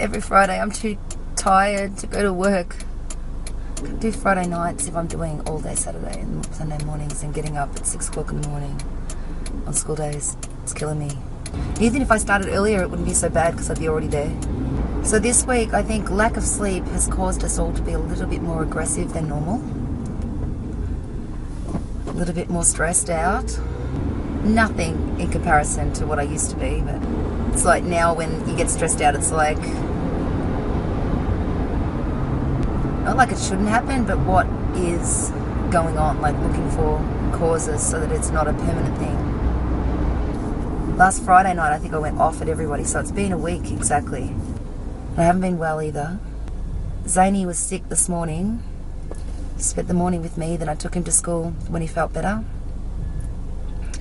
every Friday. I'm too tired to go to work. I can do Friday nights if I'm doing all day Saturday and Sunday mornings and getting up at 6 o'clock in the morning on school days. It's killing me. Even if I started earlier, it wouldn't be so bad because I'd be already there. So this week, I think lack of sleep has caused us all to be a little bit more aggressive than normal. A little bit more stressed out. Nothing in comparison to what I used to be, but it's like now when you get stressed out, it's like, not like it shouldn't happen, but what is going on, like looking for causes so that it's not a permanent thing. Last Friday night, I think I went off at everybody, so it's been a week exactly. I haven't been well either. Zany was sick this morning. Spent the morning with me, then I took him to school when he felt better.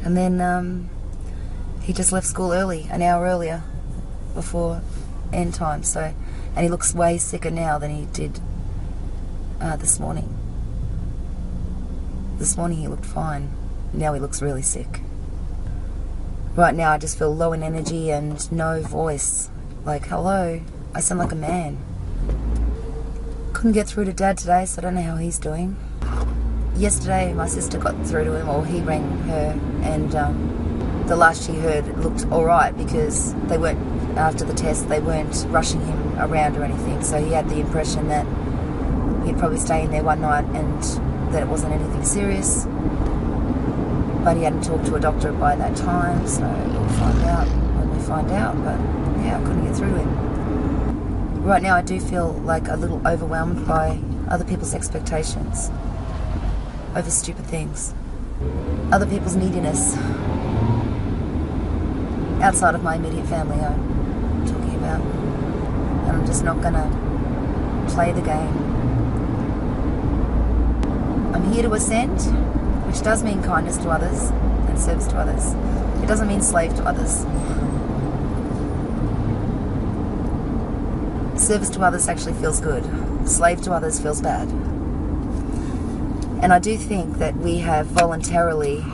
And then he just left school early, an hour earlier, before end time. So, and he looks way sicker now than he did this morning. This morning he looked fine. Now he looks really sick. Right now I just feel low in energy and no voice. Like, hello, I sound like a man. Couldn't get through to Dad today, so I don't know how he's doing. Yesterday my sister got through to him, or he rang her, and the last she heard it looked alright because they weren't, after the test, they weren't rushing him around or anything, so he had the impression that he'd probably stay in there one night and that it wasn't anything serious. But he hadn't talked to a doctor by that time, so we'll find out when we find out. But yeah, I couldn't get through to him. Right now I do feel like a little overwhelmed by other people's expectations over stupid things. Other people's neediness. Outside of my immediate family I'm talking about. And I'm just not gonna play the game. I'm here to ascend, which does mean kindness to others and service to others. It doesn't mean slave to others. Service to others actually feels good. Slave to others feels bad. And I do think that we have voluntarily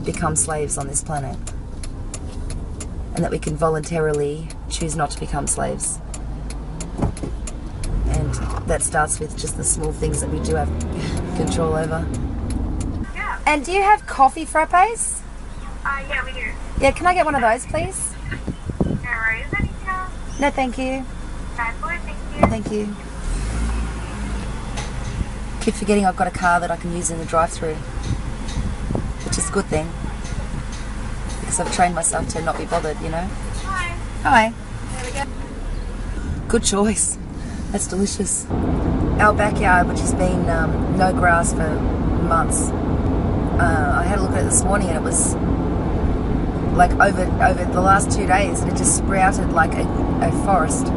become slaves on this planet. And that we can voluntarily choose not to become slaves. And that starts with just the small things that we do have control over. Yeah. And do you have coffee frappes? Yeah, we do. Yeah, can I get one of those, please? No worries. Anything else? No, thank you. Bad boy, thank you. Thank you. Keep forgetting I've got a car that I can use in the drive-thru, which is a good thing because I've trained myself to not be bothered, you know. Hi. Hi. There we go. Good choice. That's delicious. Our backyard, which has been no grass for months, I had a look at it this morning and it was like over the last 2 days it just sprouted like a forest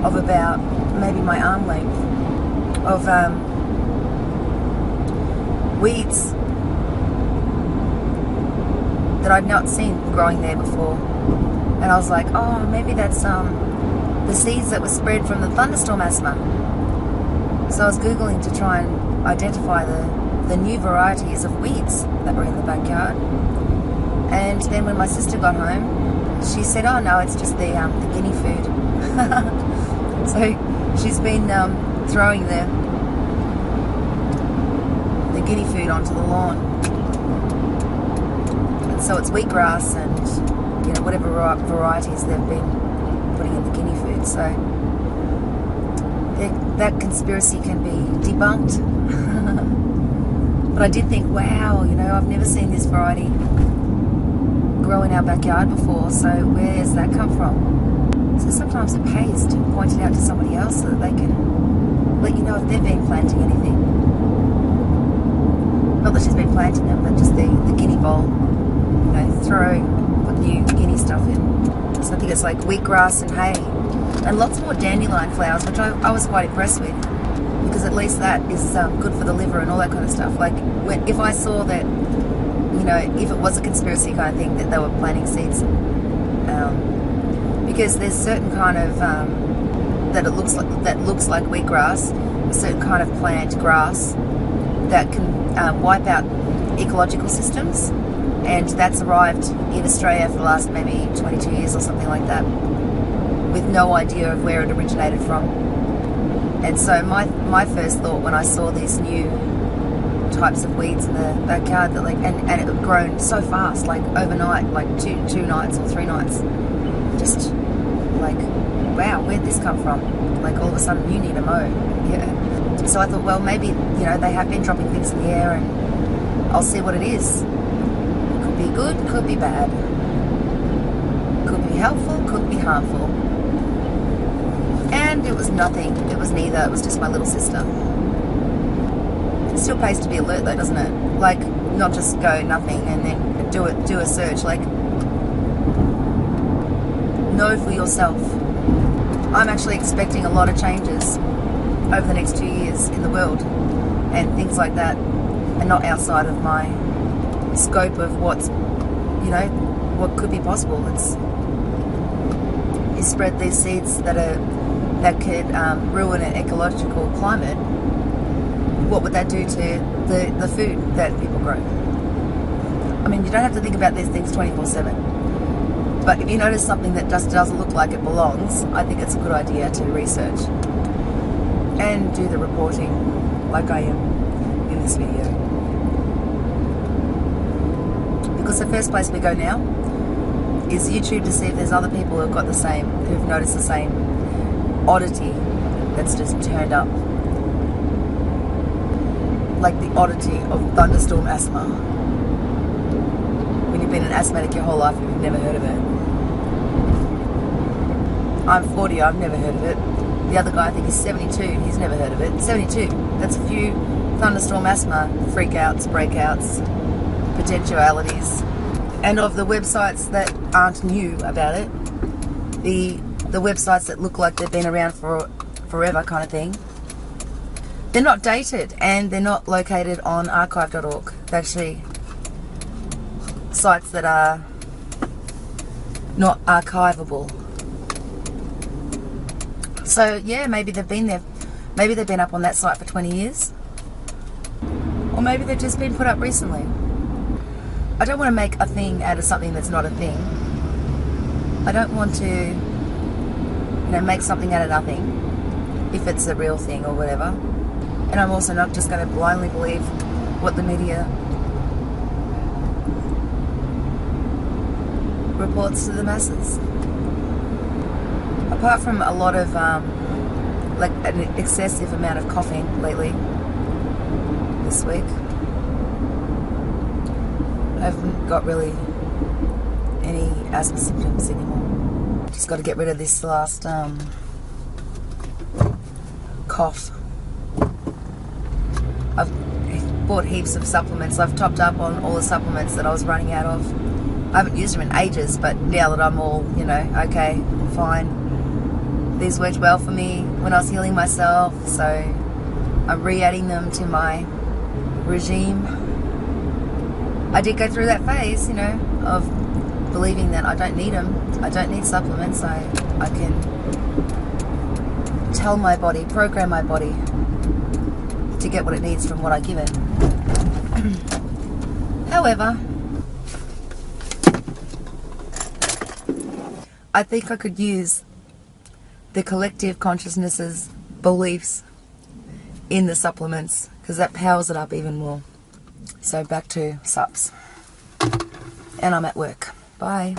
of about maybe my arm length of weeds that I'd not seen growing there before. And I was like, oh, maybe that's the seeds that were spread from the Thunderstorm Asthma. So I was Googling to try and identify the new varieties of weeds that were in the backyard. And then when my sister got home, she said, oh no, it's just the guinea food. So she's been throwing the guinea food onto the lawn. And so it's wheatgrass and, you know, whatever varieties they've been putting in the guinea food. So that conspiracy can be debunked. But I did think, wow, you know, I've never seen this variety grow in our backyard before, so where's that come from? So sometimes it pays to point it out to somebody else so that they can let you know if they've been planting anything. Not that she's been planting them, but just the guinea bowl. You know, put new guinea stuff in. So I think it's like wheatgrass and hay. And lots more dandelion flowers, which I was quite impressed with. Because at least that is good for the liver and all that kind of stuff. Like, if I saw that, you know, if it was a conspiracy kind of thing, that they were planting seeds. Because there's certain kind of, that looks like wheatgrass, a certain kind of plant, grass, that can wipe out ecological systems. And that's arrived in Australia for the last maybe 22 years or something like that, with no idea of where it originated from. And so my first thought when I saw these new types of weeds in the backyard, that and it had grown so fast, like overnight, like two nights or 3 nights, just like, wow, where'd this come from? Like all of a sudden you need a mow. Yeah. So I thought, well, maybe, they have been dropping things in the air, and I'll see what it is. Could be good, could be bad. Could be helpful, could be harmful. And it was nothing. It was neither. It was just my little sister. It still pays to be alert though, doesn't it? Like, not just go nothing and then do a search. Like, know for yourself. I'm actually expecting a lot of changes over the next 2 years in the world and things like that, and not outside of my scope of what's, what could be possible. You spread these seeds that could ruin an ecological climate. What would that do to the food that people grow? I mean, you don't have to think about these things 24/7. But if you notice something that just doesn't look like it belongs, I think it's a good idea to research and do the reporting like I am in this video. Because the first place we go now is YouTube to see if there's other people who've got the same, who've noticed the same oddity that's just turned up. Like the oddity of thunderstorm asthma. When you've been an asthmatic your whole life and you've never heard of it. I'm 40, I've never heard of it. The other guy, I think he's 72, he's never heard of it. 72, that's a few thunderstorm asthma freakouts, breakouts, potentialities. And of the websites that aren't new about it, the websites that look like they've been around for forever kind of thing, they're not dated and they're not located on archive.org. They're actually sites that are not archivable. So yeah, maybe they've been there. Maybe they've been up on that site for 20 years. Or maybe they've just been put up recently. I don't want to make a thing out of something that's not a thing. I don't want to, make something out of nothing, if it's a real thing or whatever. And I'm also not just going to blindly believe what the media reports to the masses. Apart from a lot of, an excessive amount of coughing lately, this week, I haven't got really any asthma symptoms anymore. Just got to get rid of this last cough. I've bought heaps of supplements. I've topped up on all the supplements that I was running out of. I haven't used them in ages, but now that I'm all, okay, fine. These worked well for me when I was healing myself, so I'm re-adding them to my regime. I did go through that phase, of believing that I don't need them. I don't need supplements. I can tell my body, program my body to get what it needs from what I give it. However, I think I could use the collective consciousness's beliefs in the supplements, because that powers it up even more. So back to sups. And I'm at work. Bye.